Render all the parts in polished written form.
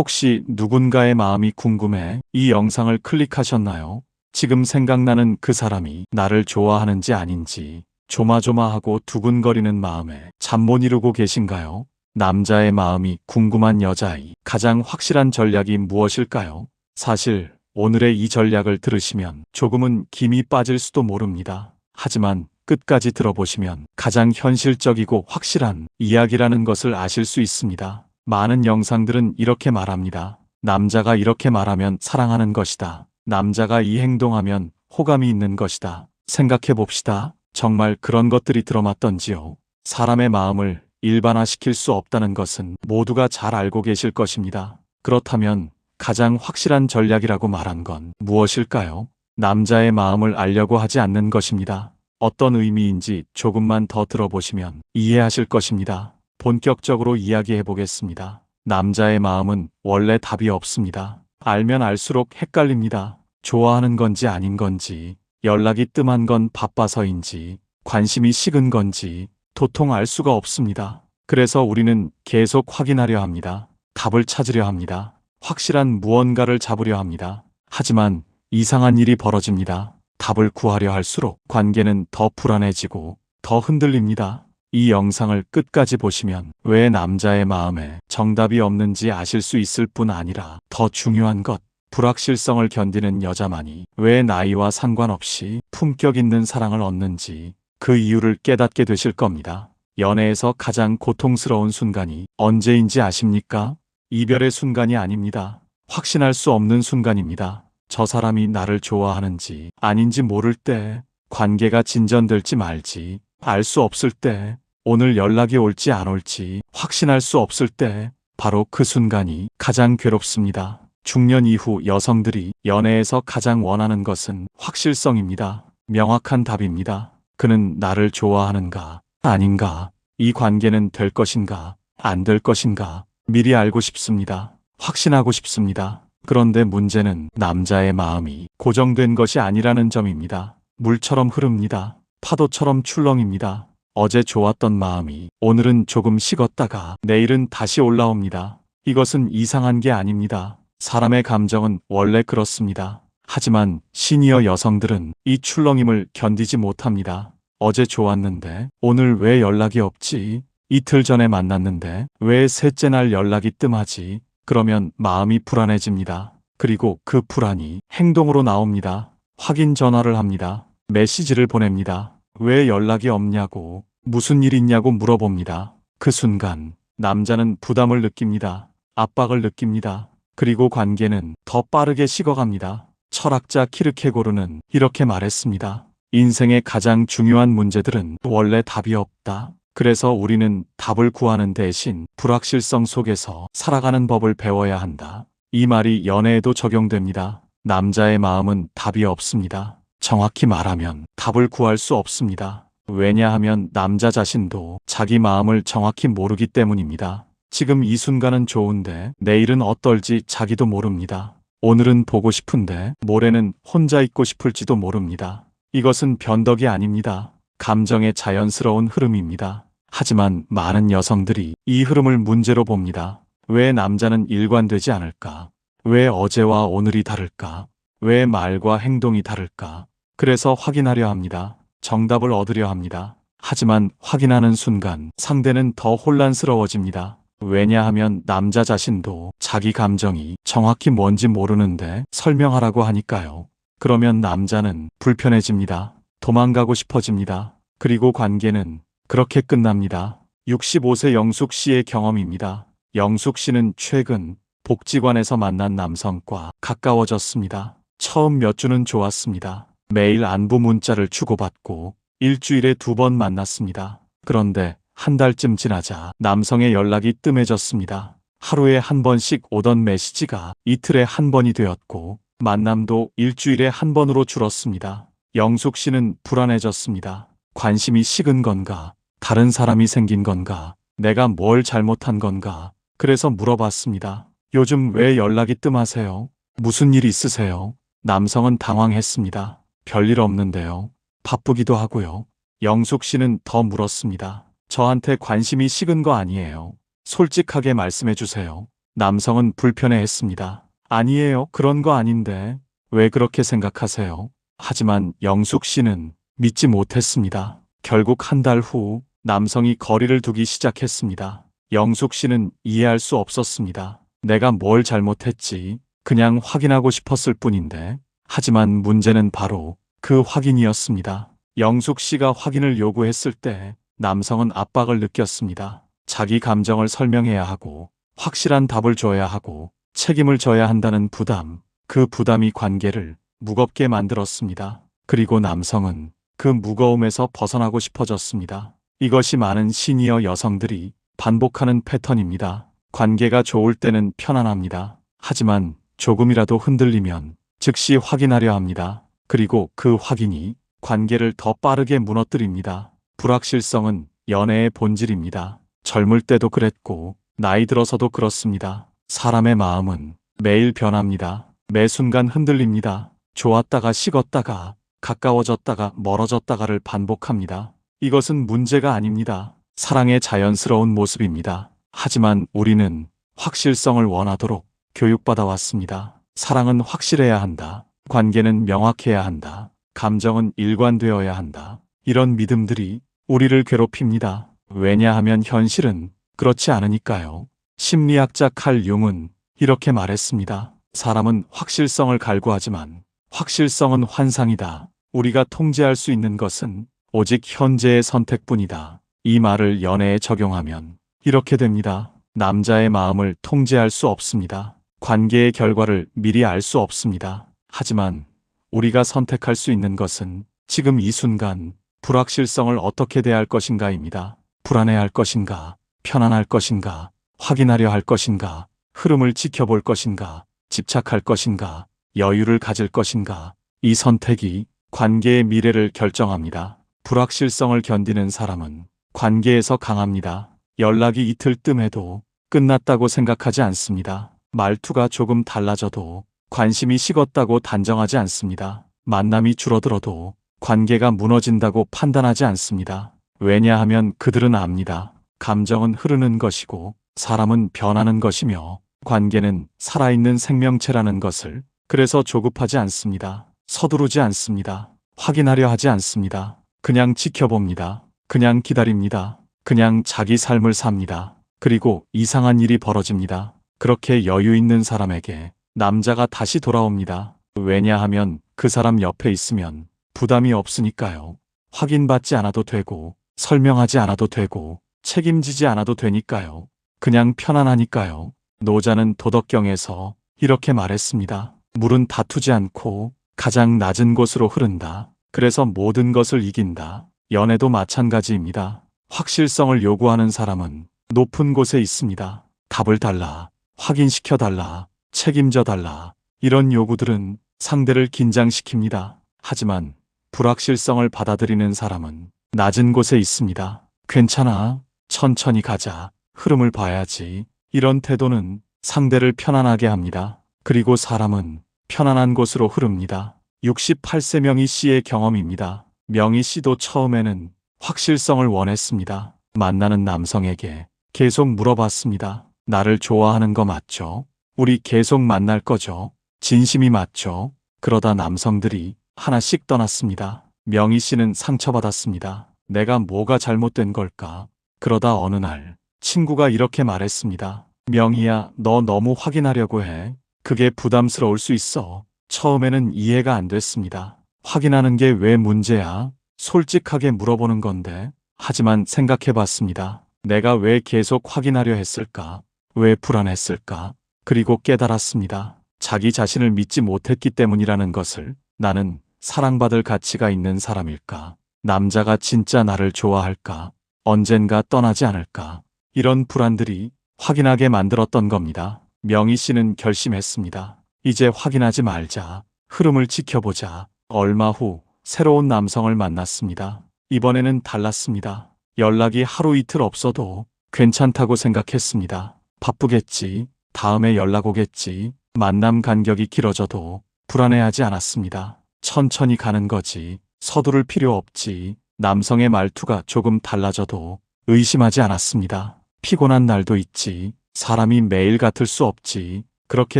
혹시 누군가의 마음이 궁금해 이 영상을 클릭하셨나요? 지금 생각나는 그 사람이 나를 좋아하는지 아닌지 조마조마하고 두근거리는 마음에 잠 못 이루고 계신가요? 남자의 마음이 궁금한 여자아이, 가장 확실한 전략이 무엇일까요? 사실 오늘의 이 전략을 들으시면 조금은 김이 빠질 수도 모릅니다. 하지만 끝까지 들어보시면 가장 현실적이고 확실한 이야기라는 것을 아실 수 있습니다. 많은 영상들은 이렇게 말합니다. 남자가 이렇게 말하면 사랑하는 것이다. 남자가 이 행동하면 호감이 있는 것이다. 생각해 봅시다. 정말 그런 것들이 들어맞던지요. 사람의 마음을 일반화시킬 수 없다는 것은 모두가 잘 알고 계실 것입니다. 그렇다면 가장 확실한 전략이라고 말한 건 무엇일까요? 남자의 마음을 알려고 하지 않는 것입니다. 어떤 의미인지 조금만 더 들어보시면 이해하실 것입니다. 본격적으로 이야기해 보겠습니다. 남자의 마음은 원래 답이 없습니다. 알면 알수록 헷갈립니다. 좋아하는 건지 아닌 건지, 연락이 뜸한 건 바빠서인지, 관심이 식은 건지 도통 알 수가 없습니다. 그래서 우리는 계속 확인하려 합니다. 답을 찾으려 합니다. 확실한 무언가를 잡으려 합니다. 하지만 이상한 일이 벌어집니다. 답을 구하려 할수록 관계는 더 불안해지고 더 흔들립니다. 이 영상을 끝까지 보시면 왜 남자의 마음에 정답이 없는지 아실 수 있을 뿐 아니라 더 중요한 것, 불확실성을 견디는 여자만이 왜 나이와 상관없이 품격 있는 사랑을 얻는지 그 이유를 깨닫게 되실 겁니다. 연애에서 가장 고통스러운 순간이 언제인지 아십니까? 이별의 순간이 아닙니다. 확신할 수 없는 순간입니다. 저 사람이 나를 좋아하는지 아닌지 모를 때, 관계가 진전될지 말지 알 수 없을 때, 오늘 연락이 올지 안 올지 확신할 수 없을 때, 바로 그 순간이 가장 괴롭습니다. 중년 이후 여성들이 연애에서 가장 원하는 것은 확실성입니다. 명확한 답입니다. 그는 나를 좋아하는가, 아닌가, 이 관계는 될 것인가, 안 될 것인가, 미리 알고 싶습니다. 확신하고 싶습니다. 그런데 문제는 남자의 마음이 고정된 것이 아니라는 점입니다. 물처럼 흐릅니다. 파도처럼 출렁입니다. 어제 좋았던 마음이 오늘은 조금 식었다가 내일은 다시 올라옵니다. 이것은 이상한 게 아닙니다. 사람의 감정은 원래 그렇습니다. 하지만 시니어 여성들은 이 출렁임을 견디지 못합니다. 어제 좋았는데 오늘 왜 연락이 없지? 이틀 전에 만났는데 왜 셋째 날 연락이 뜸하지? 그러면 마음이 불안해집니다. 그리고 그 불안이 행동으로 나옵니다. 확인 전화를 합니다. 메시지를 보냅니다. 왜 연락이 없냐고, 무슨 일 있냐고 물어봅니다. 그 순간 남자는 부담을 느낍니다. 압박을 느낍니다. 그리고 관계는 더 빠르게 식어갑니다. 철학자 키르케고르는 이렇게 말했습니다. 인생의 가장 중요한 문제들은 원래 답이 없다. 그래서 우리는 답을 구하는 대신 불확실성 속에서 살아가는 법을 배워야 한다. 이 말이 연애에도 적용됩니다. 남자의 마음은 답이 없습니다. 정확히 말하면 답을 구할 수 없습니다. 왜냐하면 남자 자신도 자기 마음을 정확히 모르기 때문입니다. 지금 이 순간은 좋은데 내일은 어떨지 자기도 모릅니다. 오늘은 보고 싶은데 모레는 혼자 있고 싶을지도 모릅니다. 이것은 변덕이 아닙니다. 감정의 자연스러운 흐름입니다. 하지만 많은 여성들이 이 흐름을 문제로 봅니다. 왜 남자는 일관되지 않을까? 왜 어제와 오늘이 다를까? 왜 말과 행동이 다를까? 그래서 확인하려 합니다. 정답을 얻으려 합니다. 하지만 확인하는 순간 상대는 더 혼란스러워집니다. 왜냐하면 남자 자신도 자기 감정이 정확히 뭔지 모르는데 설명하라고 하니까요. 그러면 남자는 불편해집니다. 도망가고 싶어집니다. 그리고 관계는 그렇게 끝납니다. 65세 영숙 씨의 경험입니다. 영숙 씨는 최근 복지관에서 만난 남성과 가까워졌습니다. 처음 몇 주는 좋았습니다. 매일 안부 문자를 주고받고 일주일에 2번 만났습니다. 그런데 한 달쯤 지나자 남성의 연락이 뜸해졌습니다. 하루에 한 번씩 오던 메시지가 이틀에 한 번이 되었고 만남도 일주일에 한 번으로 줄었습니다. 영숙 씨는 불안해졌습니다. 관심이 식은 건가? 다른 사람이 생긴 건가? 내가 뭘 잘못한 건가? 그래서 물어봤습니다. 요즘 왜 연락이 뜸하세요? 무슨 일 있으세요? 남성은 당황했습니다. 별일 없는데요. 바쁘기도 하고요. 영숙 씨는 더 물었습니다. 저한테 관심이 식은 거 아니에요? 솔직하게 말씀해 주세요. 남성은 불편해했습니다. 아니에요. 그런 거 아닌데. 왜 그렇게 생각하세요? 하지만 영숙 씨는 믿지 못했습니다. 결국 한 달 후 남성이 거리를 두기 시작했습니다. 영숙 씨는 이해할 수 없었습니다. 내가 뭘 잘못했지? 그냥 확인하고 싶었을 뿐인데. 하지만 문제는 바로 그 확인이었습니다. 영숙 씨가 확인을 요구했을 때 남성은 압박을 느꼈습니다. 자기 감정을 설명해야 하고 확실한 답을 줘야 하고 책임을 져야 한다는 부담, 그 부담이 관계를 무겁게 만들었습니다. 그리고 남성은 그 무거움에서 벗어나고 싶어졌습니다. 이것이 많은 시니어 여성들이 반복하는 패턴입니다. 관계가 좋을 때는 편안합니다. 하지만 조금이라도 흔들리면 즉시 확인하려 합니다. 그리고 그 확인이 관계를 더 빠르게 무너뜨립니다. 불확실성은 연애의 본질입니다. 젊을 때도 그랬고 나이 들어서도 그렇습니다. 사람의 마음은 매일 변합니다. 매 순간 흔들립니다. 좋았다가 식었다가 가까워졌다가 멀어졌다가를 반복합니다. 이것은 문제가 아닙니다. 사랑의 자연스러운 모습입니다. 하지만 우리는 확실성을 원하도록 교육받아 왔습니다. 사랑은 확실해야 한다. 관계는 명확해야 한다. 감정은 일관되어야 한다. 이런 믿음들이 우리를 괴롭힙니다. 왜냐하면 현실은 그렇지 않으니까요. 심리학자 칼 융은 이렇게 말했습니다. 사람은 확실성을 갈구하지만 확실성은 환상이다. 우리가 통제할 수 있는 것은 오직 현재의 선택뿐이다. 이 말을 연애에 적용하면 이렇게 됩니다. 남자의 마음을 통제할 수 없습니다. 관계의 결과를 미리 알 수 없습니다. 하지만 우리가 선택할 수 있는 것은 지금 이 순간 불확실성을 어떻게 대할 것인가입니다. 불안해할 것인가, 편안할 것인가, 확인하려 할 것인가, 흐름을 지켜볼 것인가, 집착할 것인가, 여유를 가질 것인가. 이 선택이 관계의 미래를 결정합니다. 불확실성을 견디는 사람은 관계에서 강합니다. 연락이 이틀 뜸해도 끝났다고 생각하지 않습니다. 말투가 조금 달라져도 관심이 식었다고 단정하지 않습니다. 만남이 줄어들어도 관계가 무너진다고 판단하지 않습니다. 왜냐하면 그들은 압니다. 감정은 흐르는 것이고 사람은 변하는 것이며 관계는 살아있는 생명체라는 것을. 그래서 조급하지 않습니다. 서두르지 않습니다. 확인하려 하지 않습니다. 그냥 지켜봅니다. 그냥 기다립니다. 그냥 자기 삶을 삽니다. 그리고 이상한 일이 벌어집니다. 그렇게 여유 있는 사람에게 남자가 다시 돌아옵니다. 왜냐하면 그 사람 옆에 있으면 부담이 없으니까요. 확인받지 않아도 되고 설명하지 않아도 되고 책임지지 않아도 되니까요. 그냥 편안하니까요. 노자는 도덕경에서 이렇게 말했습니다. 물은 다투지 않고 가장 낮은 곳으로 흐른다. 그래서 모든 것을 이긴다. 연애도 마찬가지입니다. 확실성을 요구하는 사람은 높은 곳에 있습니다. 답을 달라, 확인시켜 달라, 책임져 달라. 이런 요구들은 상대를 긴장시킵니다. 하지만 불확실성을 받아들이는 사람은 낮은 곳에 있습니다. 괜찮아, 천천히 가자, 흐름을 봐야지. 이런 태도는 상대를 편안하게 합니다. 그리고 사람은 편안한 곳으로 흐릅니다. 68세 명희 씨의 경험입니다. 명희 씨도 처음에는 확실성을 원했습니다. 만나는 남성에게 계속 물어봤습니다. 나를 좋아하는 거 맞죠? 우리 계속 만날 거죠? 진심이 맞죠? 그러다 남성들이 하나씩 떠났습니다. 명희 씨는 상처받았습니다. 내가 뭐가 잘못된 걸까? 그러다 어느 날 친구가 이렇게 말했습니다. 명희야, 너 너무 확인하려고 해. 그게 부담스러울 수 있어. 처음에는 이해가 안 됐습니다. 확인하는 게 왜 문제야? 솔직하게 물어보는 건데. 하지만 생각해 봤습니다. 내가 왜 계속 확인하려 했을까? 왜 불안했을까? 그리고 깨달았습니다. 자기 자신을 믿지 못했기 때문이라는 것을. 나는 사랑받을 가치가 있는 사람일까? 남자가 진짜 나를 좋아할까? 언젠가 떠나지 않을까? 이런 불안들이 확인하게 만들었던 겁니다. 명희 씨는 결심했습니다. 이제 확인하지 말자. 흐름을 지켜보자. 얼마 후 새로운 남성을 만났습니다. 이번에는 달랐습니다. 연락이 하루 이틀 없어도 괜찮다고 생각했습니다. 바쁘겠지. 다음에 연락 오겠지. 만남 간격이 길어져도 불안해하지 않았습니다. 천천히 가는 거지. 서두를 필요 없지. 남성의 말투가 조금 달라져도 의심하지 않았습니다. 피곤한 날도 있지. 사람이 매일 같을 수 없지. 그렇게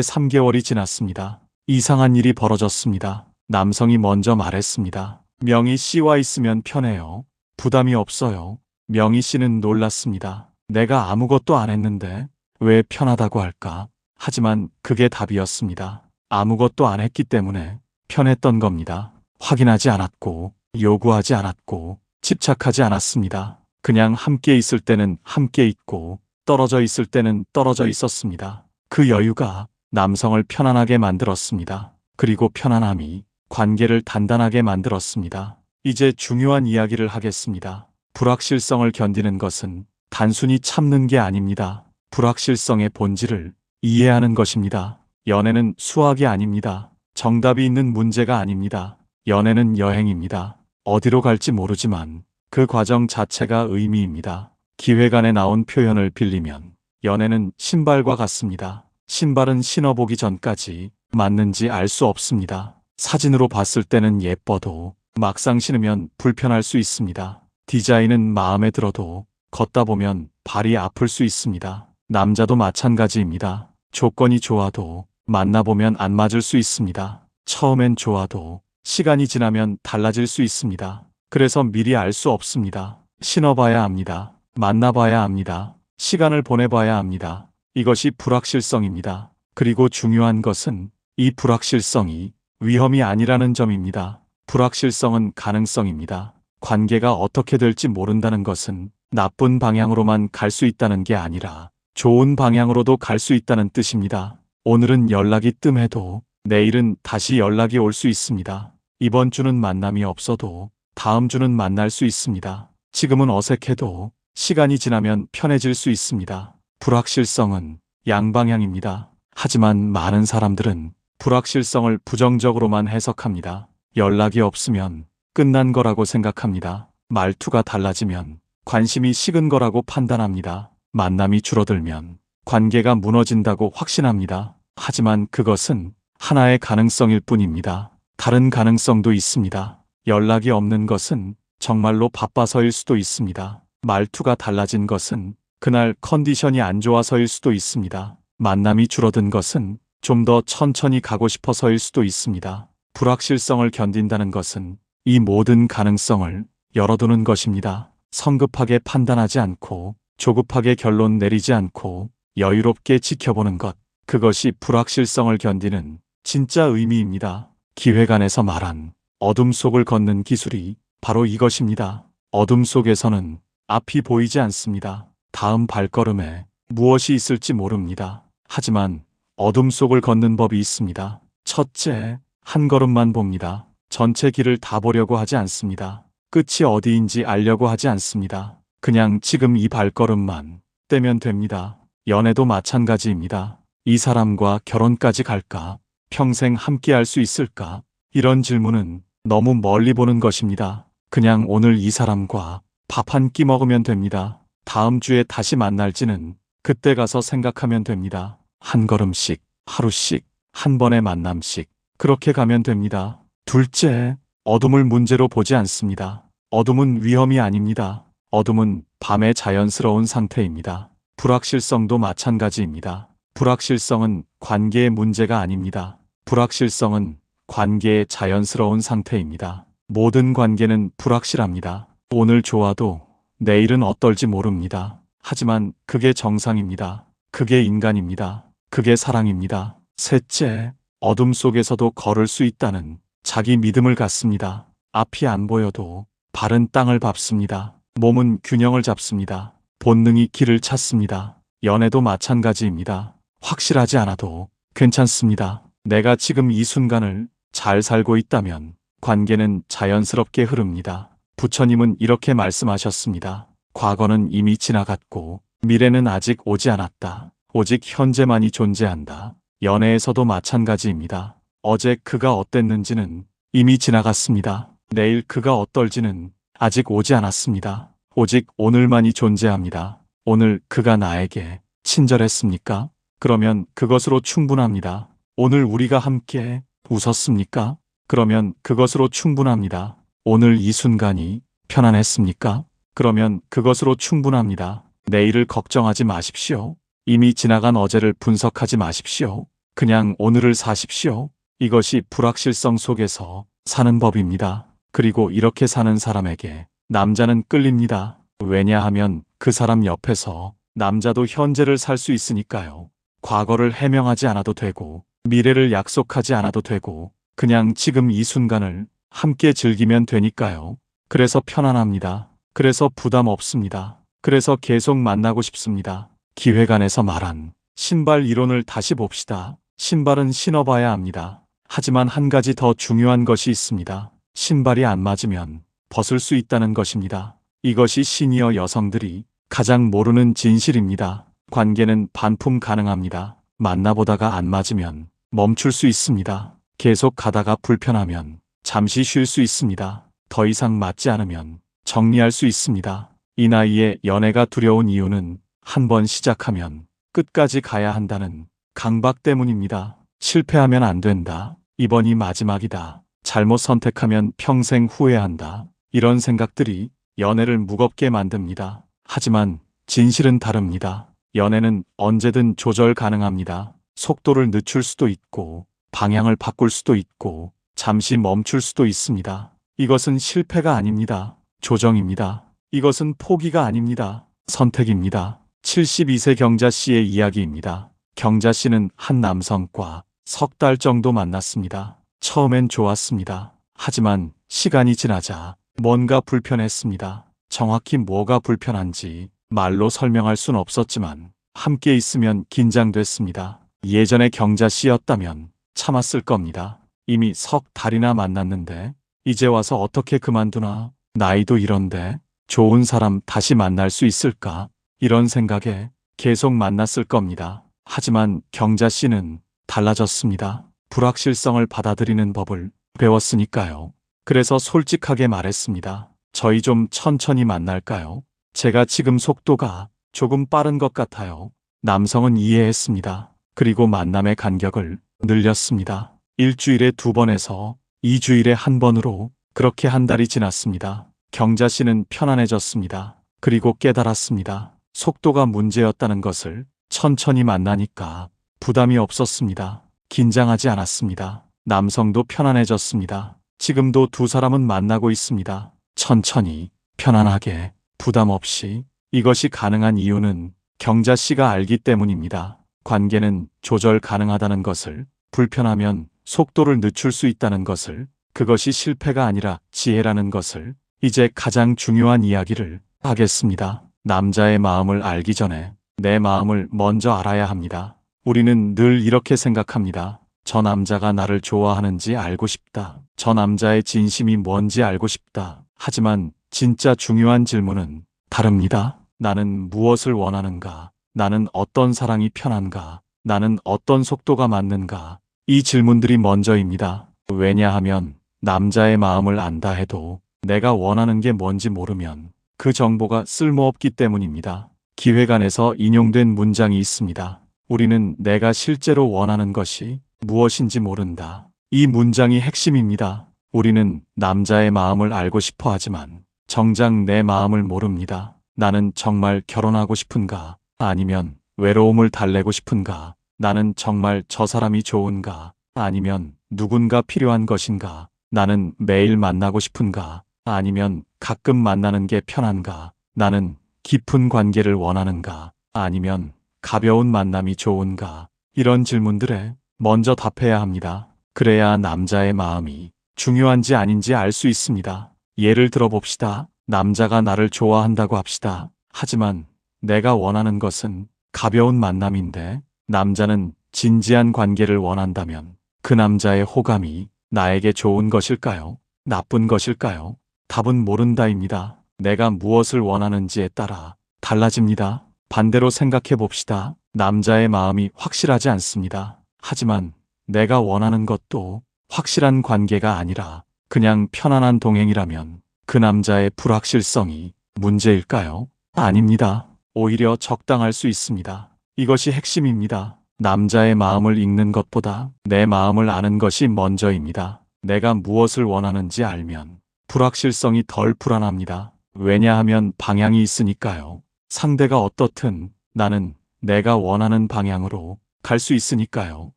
3개월이 지났습니다. 이상한 일이 벌어졌습니다. 남성이 먼저 말했습니다. 명희 씨와 있으면 편해요. 부담이 없어요. 명희 씨는 놀랐습니다. 내가 아무것도 안 했는데 왜 편하다고 할까? 하지만 그게 답이었습니다. 아무것도 안 했기 때문에 편했던 겁니다. 확인하지 않았고, 요구하지 않았고, 집착하지 않았습니다. 그냥 함께 있을 때는 함께 있고, 떨어져 있을 때는 떨어져 있었습니다. 그 여유가 남성을 편안하게 만들었습니다. 그리고 편안함이 관계를 단단하게 만들었습니다. 이제 중요한 이야기를 하겠습니다. 불확실성을 견디는 것은 단순히 참는 게 아닙니다. 불확실성의 본질을 이해하는 것입니다. 연애는 수학이 아닙니다. 정답이 있는 문제가 아닙니다. 연애는 여행입니다. 어디로 갈지 모르지만 그 과정 자체가 의미입니다. 기획안에 나온 표현을 빌리면 연애는 신발과 같습니다. 신발은 신어보기 전까지 맞는지 알 수 없습니다. 사진으로 봤을 때는 예뻐도 막상 신으면 불편할 수 있습니다. 디자인은 마음에 들어도 걷다 보면 발이 아플 수 있습니다. 남자도 마찬가지입니다. 조건이 좋아도 만나보면 안 맞을 수 있습니다. 처음엔 좋아도 시간이 지나면 달라질 수 있습니다. 그래서 미리 알 수 없습니다. 신어봐야 합니다. 만나봐야 합니다. 시간을 보내봐야 합니다. 이것이 불확실성입니다. 그리고 중요한 것은 이 불확실성이 위험이 아니라는 점입니다. 불확실성은 가능성입니다. 관계가 어떻게 될지 모른다는 것은 나쁜 방향으로만 갈 수 있다는 게 아니라 좋은 방향으로도 갈 수 있다는 뜻입니다. 오늘은 연락이 뜸해도 내일은 다시 연락이 올 수 있습니다. 이번 주는 만남이 없어도 다음 주는 만날 수 있습니다. 지금은 어색해도 시간이 지나면 편해질 수 있습니다. 불확실성은 양방향입니다. 하지만 많은 사람들은 불확실성을 부정적으로만 해석합니다. 연락이 없으면 끝난 거라고 생각합니다. 말투가 달라지면 관심이 식은 거라고 판단합니다. 만남이 줄어들면 관계가 무너진다고 확신합니다. 하지만 그것은 하나의 가능성일 뿐입니다. 다른 가능성도 있습니다. 연락이 없는 것은 정말로 바빠서일 수도 있습니다. 말투가 달라진 것은 그날 컨디션이 안 좋아서일 수도 있습니다. 만남이 줄어든 것은 좀 더 천천히 가고 싶어서일 수도 있습니다. 불확실성을 견딘다는 것은 이 모든 가능성을 열어두는 것입니다. 성급하게 판단하지 않고 조급하게 결론 내리지 않고 여유롭게 지켜보는 것. 그것이 불확실성을 견디는 진짜 의미입니다. 기획안에서 말한 어둠 속을 걷는 기술이 바로 이것입니다. 어둠 속에서는 앞이 보이지 않습니다. 다음 발걸음에 무엇이 있을지 모릅니다. 하지만 어둠 속을 걷는 법이 있습니다. 첫째, 한 걸음만 봅니다. 전체 길을 다 보려고 하지 않습니다. 끝이 어디인지 알려고 하지 않습니다. 그냥 지금 이 발걸음만 떼면 됩니다. 연애도 마찬가지입니다. 이 사람과 결혼까지 갈까? 평생 함께 할 수 있을까? 이런 질문은 너무 멀리 보는 것입니다. 그냥 오늘 이 사람과 밥 한 끼 먹으면 됩니다. 다음 주에 다시 만날지는 그때 가서 생각하면 됩니다. 한 걸음씩, 하루씩, 한 번의 만남씩 그렇게 가면 됩니다. 둘째, 어둠을 문제로 보지 않습니다. 어둠은 위험이 아닙니다. 어둠은 밤의 자연스러운 상태입니다. 불확실성도 마찬가지입니다. 불확실성은 관계의 문제가 아닙니다. 불확실성은 관계의 자연스러운 상태입니다. 모든 관계는 불확실합니다. 오늘 좋아도 내일은 어떨지 모릅니다. 하지만 그게 정상입니다. 그게 인간입니다. 그게 사랑입니다. 셋째, 어둠 속에서도 걸을 수 있다는 자기 믿음을 갖습니다. 앞이 안 보여도 발은 땅을 밟습니다. 몸은 균형을 잡습니다. 본능이 길을 찾습니다. 연애도 마찬가지입니다. 확실하지 않아도 괜찮습니다. 내가 지금 이 순간을 잘 살고 있다면 관계는 자연스럽게 흐릅니다. 부처님은 이렇게 말씀하셨습니다. 과거는 이미 지나갔고 미래는 아직 오지 않았다. 오직 현재만이 존재한다. 연애에서도 마찬가지입니다. 어제 그가 어땠는지는 이미 지나갔습니다. 내일 그가 어떨지는 아직 오지 않았습니다. 오직 오늘만이 존재합니다. 오늘 그가 나에게 친절했습니까? 그러면 그것으로 충분합니다. 오늘 우리가 함께 웃었습니까? 그러면 그것으로 충분합니다. 오늘 이 순간이 편안했습니까? 그러면 그것으로 충분합니다. 내일을 걱정하지 마십시오. 이미 지나간 어제를 분석하지 마십시오. 그냥 오늘을 사십시오. 이것이 불확실성 속에서 사는 법입니다. 그리고 이렇게 사는 사람에게 남자는 끌립니다. 왜냐하면 그 사람 옆에서 남자도 현재를 살 수 있으니까요. 과거를 해명하지 않아도 되고 미래를 약속하지 않아도 되고 그냥 지금 이 순간을 함께 즐기면 되니까요. 그래서 편안합니다. 그래서 부담 없습니다. 그래서 계속 만나고 싶습니다. 기획안에서 말한 신발 이론을 다시 봅시다. 신발은 신어봐야 합니다. 하지만 한 가지 더 중요한 것이 있습니다. 신발이 안 맞으면 벗을 수 있다는 것입니다. 이것이 시니어 여성들이 가장 모르는 진실입니다. 관계는 반품 가능합니다. 만나보다가 안 맞으면 멈출 수 있습니다. 계속 가다가 불편하면 잠시 쉴 수 있습니다. 더 이상 맞지 않으면 정리할 수 있습니다. 이 나이에 연애가 두려운 이유는 한 번 시작하면 끝까지 가야 한다는 강박 때문입니다. 실패하면 안 된다. 이번이 마지막이다. 잘못 선택하면 평생 후회한다. 이런 생각들이 연애를 무겁게 만듭니다. 하지만 진실은 다릅니다. 연애는 언제든 조절 가능합니다. 속도를 늦출 수도 있고 방향을 바꿀 수도 있고 잠시 멈출 수도 있습니다. 이것은 실패가 아닙니다. 조정입니다. 이것은 포기가 아닙니다. 선택입니다. 72세 경자 씨의 이야기입니다. 경자 씨는 한 남성과 석 달 정도 만났습니다. 처음엔 좋았습니다. 하지만 시간이 지나자 뭔가 불편했습니다. 정확히 뭐가 불편한지 말로 설명할 순 없었지만 함께 있으면 긴장됐습니다. 예전에 경자 씨였다면 참았을 겁니다. 이미 석 달이나 만났는데 이제 와서 어떻게 그만두나? 나이도 이런데 좋은 사람 다시 만날 수 있을까? 이런 생각에 계속 만났을 겁니다. 하지만 경자 씨는 달라졌습니다. 불확실성을 받아들이는 법을 배웠으니까요. 그래서 솔직하게 말했습니다. 저희 좀 천천히 만날까요? 제가 지금 속도가 조금 빠른 것 같아요. 남성은 이해했습니다. 그리고 만남의 간격을 늘렸습니다. 일주일에 2번에서 2주일에 1번으로 그렇게 한 달이 지났습니다. 경자 씨는 편안해졌습니다. 그리고 깨달았습니다. 속도가 문제였다는 것을. 천천히 만나니까 부담이 없었습니다. 긴장하지 않았습니다. 남성도 편안해졌습니다. 지금도 두 사람은 만나고 있습니다. 천천히, 편안하게, 부담 없이. 이것이 가능한 이유는 경자 씨가 알기 때문입니다. 관계는 조절 가능하다는 것을, 불편하면 속도를 늦출 수 있다는 것을, 그것이 실패가 아니라 지혜라는 것을. 이제 가장 중요한 이야기를 하겠습니다. 남자의 마음을 알기 전에 내 마음을 먼저 알아야 합니다. 우리는 늘 이렇게 생각합니다. 저 남자가 나를 좋아하는지 알고 싶다. 저 남자의 진심이 뭔지 알고 싶다. 하지만 진짜 중요한 질문은 다릅니다. 나는 무엇을 원하는가? 나는 어떤 사랑이 편한가? 나는 어떤 속도가 맞는가? 이 질문들이 먼저입니다. 왜냐하면 남자의 마음을 안다 해도 내가 원하는 게 뭔지 모르면 그 정보가 쓸모없기 때문입니다. 기획안에서 인용된 문장이 있습니다. 우리는 내가 실제로 원하는 것이 무엇인지 모른다. 이 문장이 핵심입니다. 우리는 남자의 마음을 알고 싶어 하지만 정작 내 마음을 모릅니다. 나는 정말 결혼하고 싶은가? 아니면 외로움을 달래고 싶은가? 나는 정말 저 사람이 좋은가? 아니면 누군가 필요한 것인가? 나는 매일 만나고 싶은가? 아니면 가끔 만나는 게 편한가? 나는 깊은 관계를 원하는가? 아니면 가벼운 만남이 좋은가? 이런 질문들에 먼저 답해야 합니다. 그래야 남자의 마음이 중요한지 아닌지 알 수 있습니다. 예를 들어 봅시다. 남자가 나를 좋아한다고 합시다. 하지만 내가 원하는 것은 가벼운 만남인데 남자는 진지한 관계를 원한다면 그 남자의 호감이 나에게 좋은 것일까요? 나쁜 것일까요? 답은 모른다입니다. 내가 무엇을 원하는지에 따라 달라집니다. 반대로 생각해 봅시다. 남자의 마음이 확실하지 않습니다. 하지만 내가 원하는 것도 확실한 관계가 아니라 그냥 편안한 동행이라면 그 남자의 불확실성이 문제일까요? 아닙니다. 오히려 적당할 수 있습니다. 이것이 핵심입니다. 남자의 마음을 읽는 것보다 내 마음을 아는 것이 먼저입니다. 내가 무엇을 원하는지 알면 불확실성이 덜 불안합니다. 왜냐하면 방향이 있으니까요. 상대가 어떻든 나는 내가 원하는 방향으로 갈 수 있으니까요.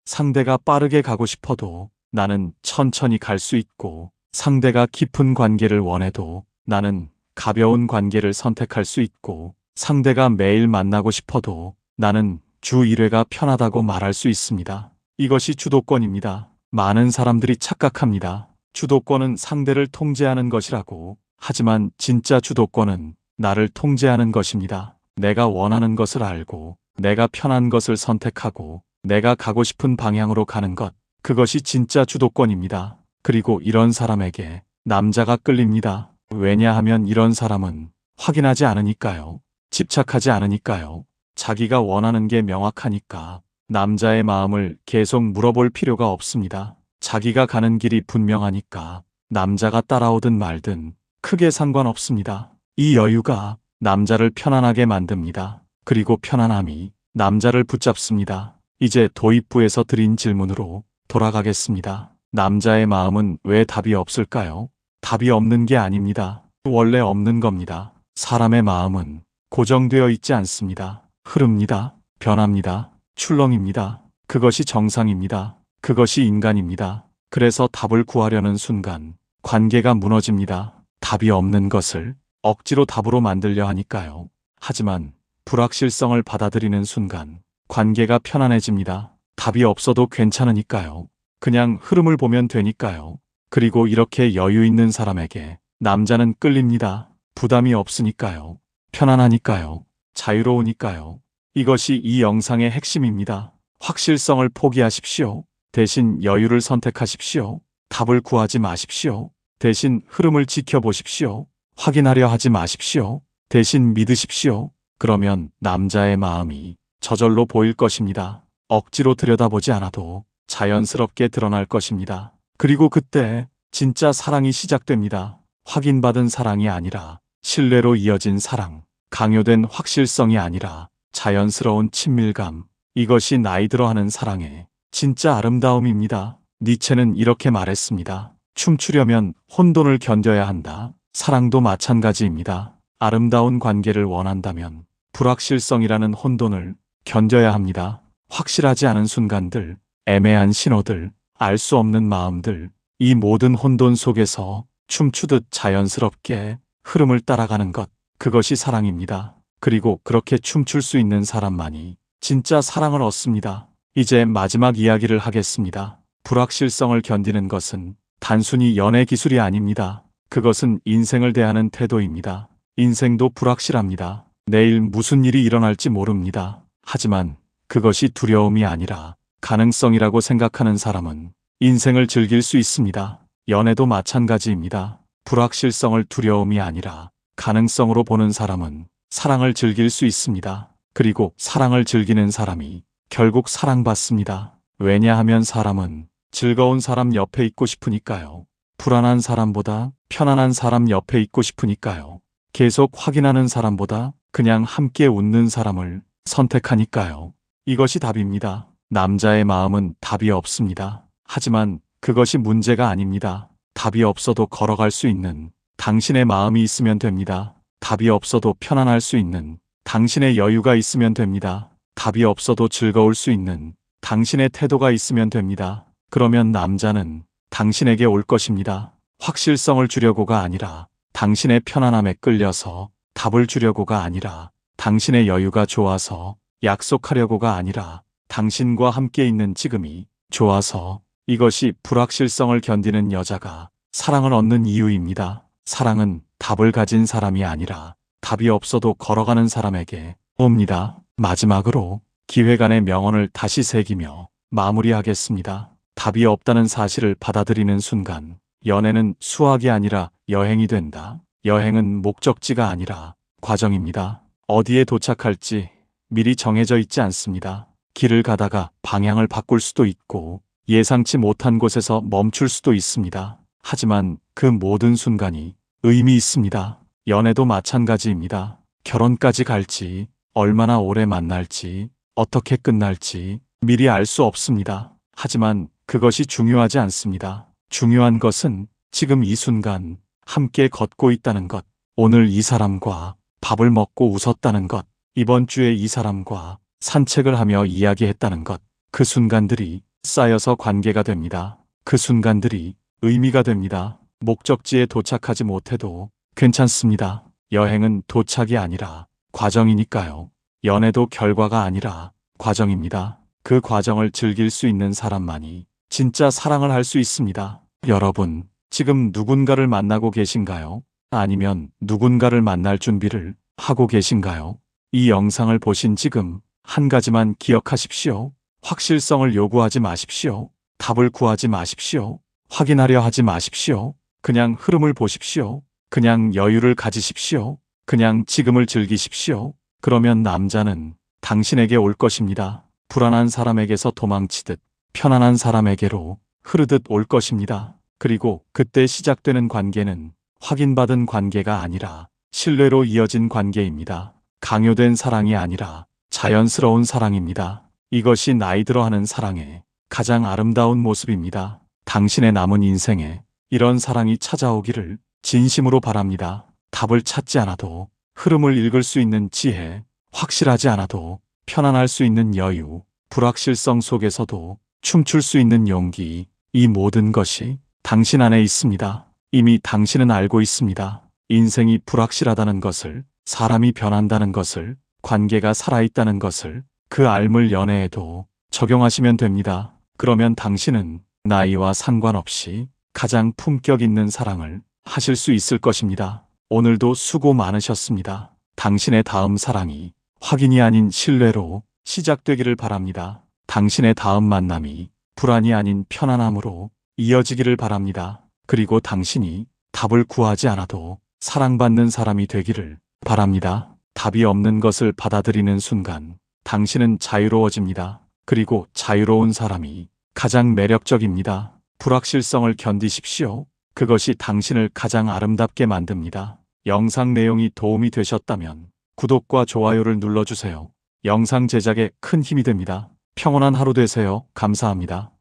상대가 빠르게 가고 싶어도 나는 천천히 갈 수 있고, 상대가 깊은 관계를 원해도 나는 가벼운 관계를 선택할 수 있고, 상대가 매일 만나고 싶어도 나는 주 1회가 편하다고 말할 수 있습니다. 이것이 주도권입니다. 많은 사람들이 착각합니다. 주도권은 상대를 통제하는 것이라고. 하지만 진짜 주도권은 나를 통제하는 것입니다. 내가 원하는 것을 알고, 내가 편한 것을 선택하고, 내가 가고 싶은 방향으로 가는 것. 그것이 진짜 주도권입니다. 그리고 이런 사람에게 남자가 끌립니다. 왜냐하면 이런 사람은 확인하지 않으니까요. 집착하지 않으니까요. 자기가 원하는 게 명확하니까 남자의 마음을 계속 물어볼 필요가 없습니다. 자기가 가는 길이 분명하니까 남자가 따라오든 말든 크게 상관없습니다. 이 여유가 남자를 편안하게 만듭니다. 그리고 편안함이 남자를 붙잡습니다. 이제 도입부에서 드린 질문으로 돌아가겠습니다. 남자의 마음은 왜 답이 없을까요? 답이 없는 게 아닙니다. 원래 없는 겁니다. 사람의 마음은 고정되어 있지 않습니다. 흐릅니다. 변합니다. 출렁입니다. 그것이 정상입니다. 그것이 인간입니다. 그래서 답을 구하려는 순간 관계가 무너집니다. 답이 없는 것을 억지로 답으로 만들려 하니까요. 하지만 불확실성을 받아들이는 순간 관계가 편안해집니다. 답이 없어도 괜찮으니까요. 그냥 흐름을 보면 되니까요. 그리고 이렇게 여유 있는 사람에게 남자는 끌립니다. 부담이 없으니까요. 편안하니까요. 자유로우니까요. 이것이 이 영상의 핵심입니다. 확실성을 포기하십시오. 대신 여유를 선택하십시오. 답을 구하지 마십시오. 대신 흐름을 지켜보십시오. 확인하려 하지 마십시오. 대신 믿으십시오. 그러면 남자의 마음이 저절로 보일 것입니다. 억지로 들여다보지 않아도 자연스럽게 드러날 것입니다. 그리고 그때 진짜 사랑이 시작됩니다. 확인받은 사랑이 아니라 신뢰로 이어진 사랑, 강요된 확실성이 아니라 자연스러운 친밀감. 이것이 나이 들어 하는 사랑의 진짜 아름다움입니다. 니체는 이렇게 말했습니다. 춤추려면 혼돈을 견뎌야 한다. 사랑도 마찬가지입니다. 아름다운 관계를 원한다면 불확실성이라는 혼돈을 견뎌야 합니다. 확실하지 않은 순간들, 애매한 신호들, 알 수 없는 마음들, 이 모든 혼돈 속에서 춤추듯 자연스럽게 흐름을 따라가는 것, 그것이 사랑입니다. 그리고 그렇게 춤출 수 있는 사람만이 진짜 사랑을 얻습니다. 이제 마지막 이야기를 하겠습니다. 불확실성을 견디는 것은 단순히 연애 기술이 아닙니다. 그것은 인생을 대하는 태도입니다. 인생도 불확실합니다. 내일 무슨 일이 일어날지 모릅니다. 하지만 그것이 두려움이 아니라 가능성이라고 생각하는 사람은 인생을 즐길 수 있습니다. 연애도 마찬가지입니다. 불확실성을 두려움이 아니라 가능성으로 보는 사람은 사랑을 즐길 수 있습니다. 그리고 사랑을 즐기는 사람이 결국 사랑받습니다. 왜냐하면 사람은 즐거운 사람 옆에 있고 싶으니까요. 불안한 사람보다 편안한 사람 옆에 있고 싶으니까요. 계속 확인하는 사람보다 그냥 함께 웃는 사람을 선택하니까요. 이것이 답입니다. 남자의 마음은 답이 없습니다. 하지만 그것이 문제가 아닙니다. 답이 없어도 걸어갈 수 있는 당신의 마음이 있으면 됩니다. 답이 없어도 편안할 수 있는 당신의 여유가 있으면 됩니다. 답이 없어도 즐거울 수 있는 당신의 태도가 있으면 됩니다. 그러면 남자는 당신에게 올 것입니다. 확실성을 주려고가 아니라 당신의 편안함에 끌려서, 답을 주려고가 아니라 당신의 여유가 좋아서, 약속하려고가 아니라 당신과 함께 있는 지금이 좋아서. 이것이 불확실성을 견디는 여자가 사랑을 얻는 이유입니다. 사랑은 답을 가진 사람이 아니라 답이 없어도 걸어가는 사람에게 옵니다. 마지막으로 기획안의 명언을 다시 새기며 마무리하겠습니다. 답이 없다는 사실을 받아들이는 순간 연애는 수학이 아니라 여행이 된다. 여행은 목적지가 아니라 과정입니다. 어디에 도착할지 미리 정해져 있지 않습니다. 길을 가다가 방향을 바꿀 수도 있고 예상치 못한 곳에서 멈출 수도 있습니다. 하지만 그 모든 순간이 의미 있습니다. 연애도 마찬가지입니다. 결혼까지 갈지, 얼마나 오래 만날지, 어떻게 끝날지 미리 알 수 없습니다. 하지만 그것이 중요하지 않습니다. 중요한 것은 지금 이 순간 함께 걷고 있다는 것, 오늘 이 사람과 밥을 먹고 웃었다는 것, 이번 주에 이 사람과 산책을 하며 이야기했다는 것. 그 순간들이 쌓여서 관계가 됩니다. 그 순간들이 의미가 됩니다. 목적지에 도착하지 못해도 괜찮습니다. 여행은 도착이 아니라 과정이니까요. 연애도 결과가 아니라 과정입니다. 그 과정을 즐길 수 있는 사람만이 진짜 사랑을 할 수 있습니다. 여러분, 지금 누군가를 만나고 계신가요? 아니면 누군가를 만날 준비를 하고 계신가요? 이 영상을 보신 지금 한 가지만 기억하십시오. 확실성을 요구하지 마십시오. 답을 구하지 마십시오. 확인하려 하지 마십시오. 그냥 흐름을 보십시오. 그냥 여유를 가지십시오. 그냥 지금을 즐기십시오. 그러면 남자는 당신에게 올 것입니다. 불안한 사람에게서 도망치듯 편안한 사람에게로 흐르듯 올 것입니다. 그리고 그때 시작되는 관계는 확인받은 관계가 아니라 신뢰로 이어진 관계입니다. 강요된 사랑이 아니라 자연스러운 사랑입니다. 이것이 나이 들어 하는 사랑의 가장 아름다운 모습입니다. 당신의 남은 인생에 이런 사랑이 찾아오기를 진심으로 바랍니다. 답을 찾지 않아도 흐름을 읽을 수 있는 지혜, 확실하지 않아도 편안할 수 있는 여유, 불확실성 속에서도 춤출 수 있는 용기, 이 모든 것이 당신 안에 있습니다. 이미 당신은 알고 있습니다. 인생이 불확실하다는 것을, 사람이 변한다는 것을, 관계가 살아있다는 것을, 그 알물 연애에도 적용하시면 됩니다. 그러면 당신은 나이와 상관없이 가장 품격 있는 사랑을 하실 수 있을 것입니다. 오늘도 수고 많으셨습니다. 당신의 다음 사랑이 확인이 아닌 신뢰로 시작되기를 바랍니다. 당신의 다음 만남이 불안이 아닌 편안함으로 이어지기를 바랍니다. 그리고 당신이 답을 구하지 않아도 사랑받는 사람이 되기를 바랍니다. 답이 없는 것을 받아들이는 순간 당신은 자유로워집니다. 그리고 자유로운 사람이 가장 매력적입니다. 불확실성을 견디십시오. 그것이 당신을 가장 아름답게 만듭니다. 영상 내용이 도움이 되셨다면 구독과 좋아요를 눌러주세요. 영상 제작에 큰 힘이 됩니다. 평온한 하루 되세요. 감사합니다.